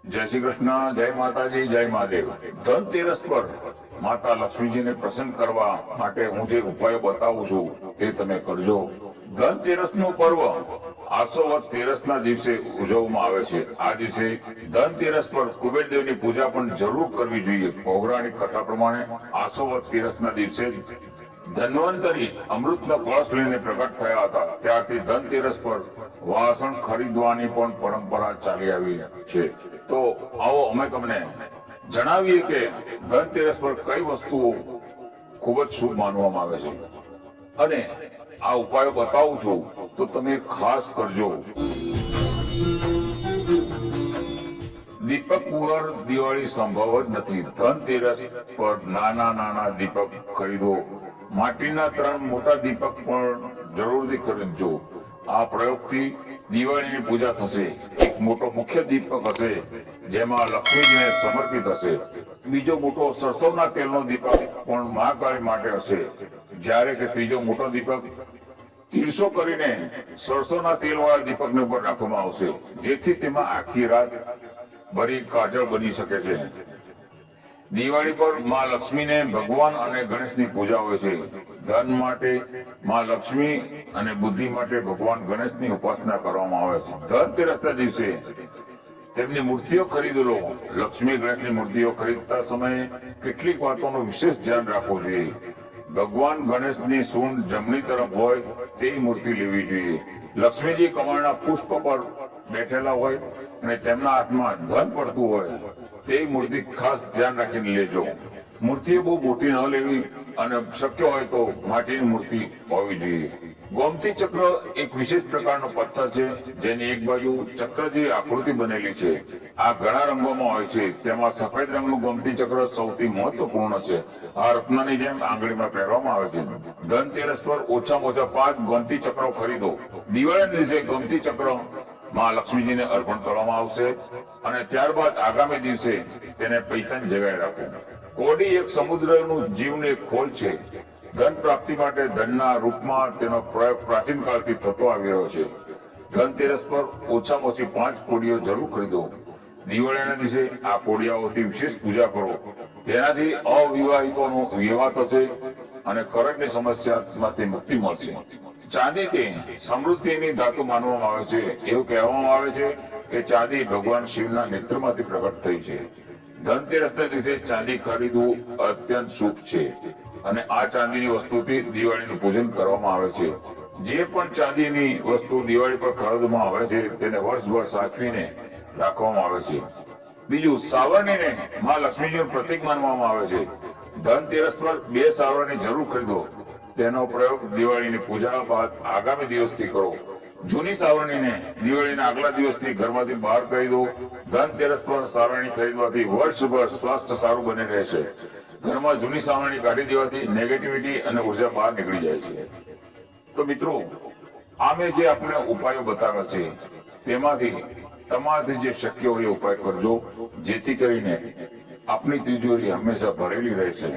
जय श्री कृष्ण, जय माताजी, जय महादेव। धनतेरस पर माता लक्ष्मीजीने प्रसन्न करवा માટે હું જે ઉપાય બતાવું છું તે તમે કરજો। ધનતેરસનું પર્વ 800 તેરસના દિવસે ઉજવવામાં આવે છે। આ દિવસે ધનતેરસ પર કુબેરદેવની પૂજા પણ જરૂર કરવી જોઈએ। પૌરાણિક કથા પ્રમાણે 800 તેરસના દિવસે ધન્વંતરી અમૃતનો કળશ લઈને પ્રગટ થયા હતા। ત્યારથી ધનતેરસ પર વાસણ ખરીદવાની પણ પરંપરા ચાલી આવી છે। તો આવો અમે તમને જણાવીએ કે ધનતેરસ પર કઈ વસ્તુઓ ખૂબ જ શુભ માનવામાં આવે છે અને આ ઉપાયો બતાવું છું તો તમે ખાસ કરજો। દીપક વગર દિવાળી સંભવ જ નથી। ધનતેરસ પર નાના નાના દીપક ખરીદો। માટીના 3 મોટા દીપક પણ જરૂરથી ખરીદજો। આ પ્રયોગથી દિવાળીની પૂજા થશે। એક મોટો મુખ્ય દીપક હશે જેમાં લક્ષ્મીજીને સમર્પિત હશે। બીજો મોટો સરસવના તેલનો દીપક પણ મહાકાળી માટે હશે, જ્યારે કે ત્રીજો મોટો દીપક તીરસો કરીને સરસવના તેલવાળા દીપકને ઉપર રાખવામાં આવશે, જેથી તેમાં આખી રાત ભરી કાજળ બની શકે છે। દિવાળી પર માં લક્ષ્મીને ભગવાન અને ગણેશની પૂજા હોય છે। ધન માટે માં લક્ષ્મી અને બુદ્ધિ માટે ભગવાન ગણેશની ઉપાસના કરવામાં આવે છે। ધનતેરસના દિવસે તેમની મૂર્તિઓ ખરીદી લો। લક્ષ્મી ગણેશની મૂર્તિઓ ખરીદતા સમયે કેટલીક વાતોનું વિશેષ ધ્યાન રાખવું જોઈએ। ભગવાન ગણેશની સૂંઢ જમણી તરફ હોય તેવી મૂર્તિ લેવી જોઈએ। લક્ષ્મીજી કમળના પુષ્પ પર બેઠેલા હોય અને તેમના હાથમાં ધન પડતું હોય તેવી મૂર્તિ ખાસ ધ્યાન રાખીને લેજો। મૂર્તિઓ બહુ મોટી ન લેવી અને શક્ય હોય તો માટીની મૂર્તિ હોવી જોઈએ। ગોમતી ચક્ર એક વિશેષ પ્રકારનો પથ્થર છે જેની એક બાજુ ચક્ર જેવી આકૃતિ બનેલી છે। આ ઘણા રંગોમાં હોય છે, તેમાં સફેદ રંગનું ગોમતી ચક્ર સૌથી મહત્વપૂર્ણ છે। આ રત્નની જેમ આંગળીમાં પહેરવામાં આવે છે। ધનતેરસ પર ઓછામાં ઓછા 5 ગોમતી ચક્રો ખરીદો। દિવાળીના દિવસે ગોમતી ચક્ર માં લક્ષ્મીજીને અર્પણ કરવામાં આવશે અને ત્યારબાદ આગામી દિવસે તેને પૈસાની જગ્યાએ રાખો। કોડી એક સમુદ્રનું જીવનું એક ખોલ છે। ધન પ્રાપ્તિ માટે ધનના રૂપમાં તેનો પ્રયોગ પ્રાચીન કાળથી થતો આવી રહ્યો છે। ધનતેરસ પર ઓછામાં ઓછી 5 કોડીઓ જરૂર ખરીદો। દિવાળીના દિવસે આ કોડિયાઓથી વિશેષ પૂજા કરો। તેનાથી અવિવાહિતોનો વિવાહ થશે અને કરજની સમસ્યામાંથી મુક્તિ મળશે। ચાંદી તે સમૃદ્ધિની ધાતુ માનવામાં આવે છે। એવું કહેવામાં આવે છે કે ચાંદી ભગવાન શિવના નેત્રમાંથી પ્રગટ થઈ છે। ધનતેરસના દિવસે ચાંદી ખરીદવું અત્યંત શુભ છે અને આ ચાંદીની વસ્તુથી દિવાળીનું પૂજન કરવામાં આવે છે। જે પણ ચાંદીની વસ્તુ દિવાળી પર ખરીદવામાં આવે છે તેને વર્ષભર સાચવીને રાખવામાં આવે છે। બીજું, સાવરણીને માં લક્ષ્મીજીનું પ્રતીક માનવામાં આવે છે। ધનતેરસ પર 2 સાવરણી જરૂર ખરીદો। તેનો પ્રયોગ દિવાળીની પૂજા બાદ આગામી દિવસથી કરો। જૂની સાવરણીને દિવાળીના આગલા દિવસથી ઘરમાંથી બહાર કરી દો। ધનતેરસ પર સાવરણી ખરીદવાથી વર્ષભર સ્વાસ્થ્ય સારું બની રહેશે। ઘરમાં જૂની સાવરણી કાઢી દેવાથી નેગેટિવિટી અને ઉર્જા બહાર નીકળી જાય છે। તો મિત્રો, આ મેં જે આપણે ઉપાયો બતાવ્યા છે તેમાંથી તમારાથી જે શક્ય હોય એ ઉપાય કરજો, જેથી કરીને આપની તિજોરી હંમેશા ભરેલી રહેશે।